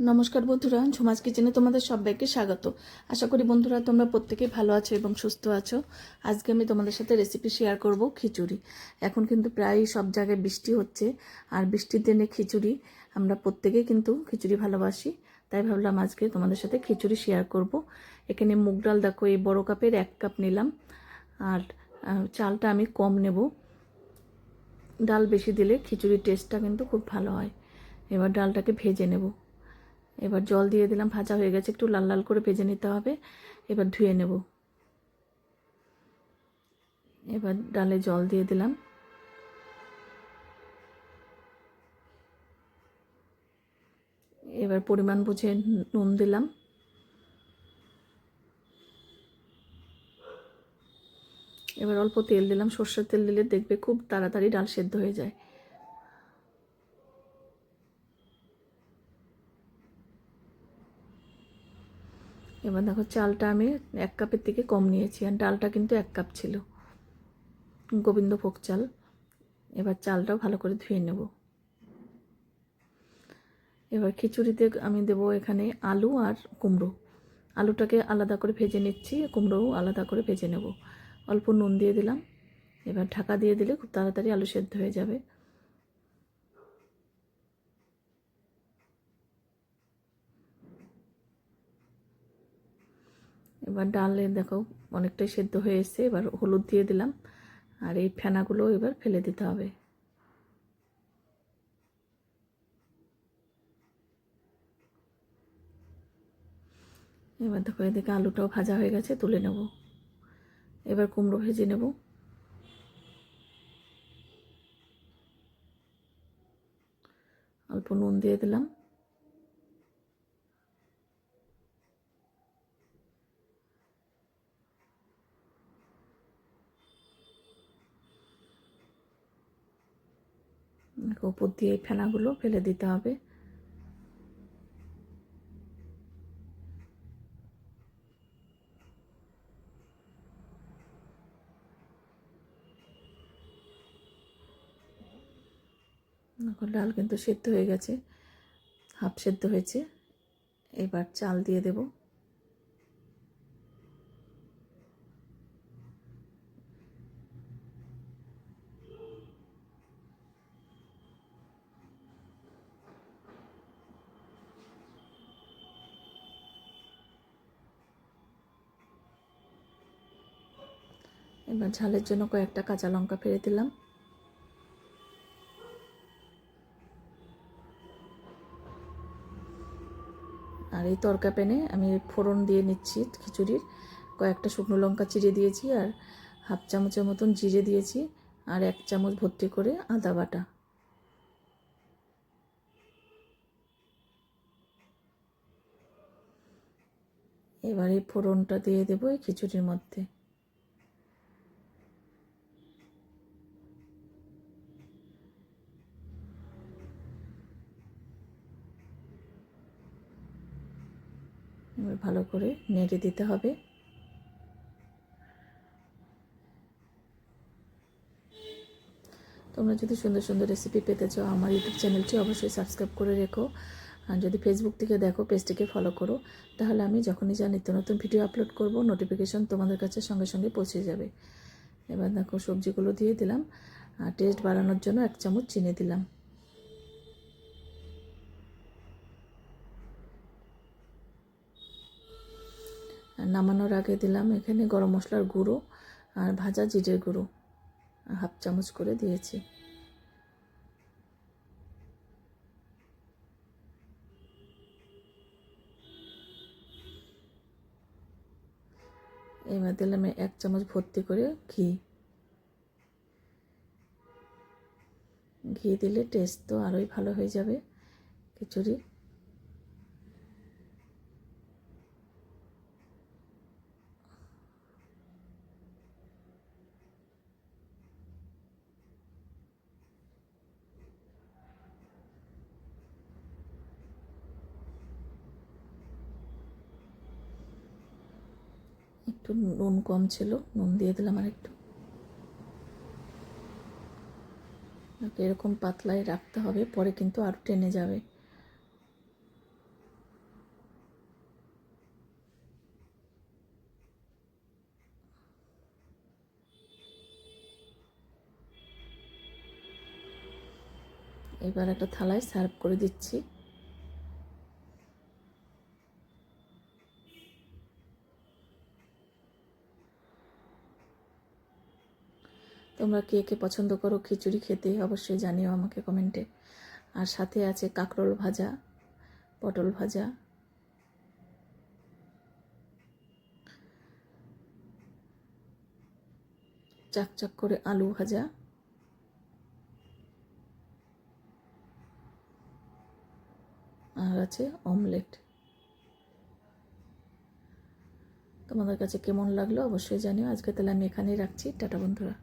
নমস্কার বন্ধুরা, ঝুমাস কিচেনে তোমাদের সবাইকে স্বাগত। আশা করি বন্ধুরা তোমরা প্রত্যেকেই ভালো আছো এবং সুস্থ আছো। আজকে আমি তোমাদের সাথে রেসিপি শেয়ার করব খিচুড়ি। এখন কিন্তু প্রায় সব জায়গায় বৃষ্টি হচ্ছে, আর বৃষ্টির দিনে খিচুড়ি আমরা প্রত্যেকেই কিন্তু খিচুড়ি ভালোবাসি। তাই ভাবলাম আজকে তোমাদের সাথে খিচুড়ি শেয়ার করব। এখানে মুগ ডাল দেখো, এই বড় কাপের 1 কাপ নিলাম, আর চালটা আমি কম নেব। ডাল বেশি দিলে খিচুড়ির টেস্টটা কিন্তু খুব ভালো হয়। এবার ডালটাকে ভেজে নেব। এবার জল দিয়ে দিলাম, ভাজা হয়ে গেছে, একটু লাল লাল করে ভেজে নিতে হবে। এবার ধুয়ে নেব। এবার ডালে জল দিয়ে দিলাম। এবার পরিমাণ বুঝে নুন দিলাম। এবার অল্প তেল দিলাম, সর্ষের তেল দিলে দেখবে খুব তাড়াতাড়ি ডাল সেদ্ধ হয়ে যায়। এবার দেখো, চালটা আমি 1 কাপের থেকে কম নিয়েছি, আর ডালটা কিন্তু 1 কাপ ছিল, গোবিন্দভোগ চাল। এবার চালটাও ভালো করে ধুয়ে নেব। এবার খিচুড়িতে আমি দেবো এখানে আলু আর কুমড়ো। আলুটাকে আলাদা করে ভেজে নিচ্ছি, কুমড়োও আলাদা করে ভেজে নেব। অল্প নুন দিয়ে দিলাম। এবার ঢাকা দিয়ে দিলে খুব তাড়াতাড়ি আলু সেদ্ধ হয়ে যাবে। এবার ডালে দেখো অনেকটাই সেদ্ধ হয়ে এসছে। এবার হলুদ দিয়ে দিলাম, আর এই ফেনাগুলো এবার ফেলে দিতে হবে। এবার দেখো এদিকে আলুটাও ভাজা হয়ে গেছে, তুলে নেব। এবার কুমড়ো ভেজে নেব। অল্প নুন দিয়ে দিলাম। উপর দিয়ে এই ফেনাগুলো ফেলে দিতে হবে। এখন ডাল কিন্তু সেদ্ধ হয়ে গেছে, হাফ সেদ্ধ হয়েছে। এবার চাল দিয়ে দেব। এবার ঝালের জন্য কয়েকটা কাঁচা লঙ্কা ফেলে দিলাম। আর এই তরকা প্যানে আমি ফোড়ন দিয়ে নিচ্ছি খিচুড়ির। কয়েকটা শুকনো লঙ্কা চিড়ে দিয়েছি, আর হাফ চামচের মতন জিরে দিয়েছি, আর 1 চামচ ভর্তি করে আদা বাটা। এবার এই ফোড়নটা দিয়ে দেবো এই খিচুড়ির মধ্যে। এবার ভালো করে নেড়ে দিতে হবে। তোমরা যদি সুন্দর সুন্দর রেসিপি পেতে চাও, আমার ইউটিউব চ্যানেলটি অবশ্যই সাবস্ক্রাইব করে রেখো। আর যদি ফেসবুক থেকে দেখো, পেজটিকে ফলো করো। তাহলে আমি যখনই যা নিত্য নতুন ভিডিও আপলোড করব, নোটিফিকেশন তোমাদের কাছে সঙ্গে সঙ্গে পৌঁছে যাবে। এবার দেখো সবজিগুলো দিয়ে দিলাম, আর টেস্ট বাড়ানোর জন্য 1 চামচ চিনি দিলাম। আর নামানোর আগে দিলাম এখানে গরম মশলার গুঁড়ো আর ভাজা জিরের গুঁড়ো, হাফ চামচ করে দিয়েছি। এবার দিলাম 1 চামচ ভর্তি করে ঘি। ঘি দিলে টেস্ট তো আরোই ভালো হয়ে যাবে খিচুড়ি। একটু নুন কম ছিল, নুন দিয়ে দিলাম আর একটু। এরকম পাতলায় রাখতে হবে, পরে কিন্তু আরও টেনে যাবে। এবার একটা থালায় সার্ভ করে দিচ্ছি। তোমরা কে কে পছন্দ করো খিচুড়ি খেতে অবশ্যই জানিও আমাকে কমেন্টে। আর সাথে আছে কাঁকরোল ভাজা, পটল ভাজা, চাকচাক করে আলু ভাজা, আর আছে অমলেট। তোমাদের কাছে কেমন লাগলো অবশ্যই জানিও। আজকে তাহলে আমি এখানেই রাখছি। টাটা বন্ধুরা।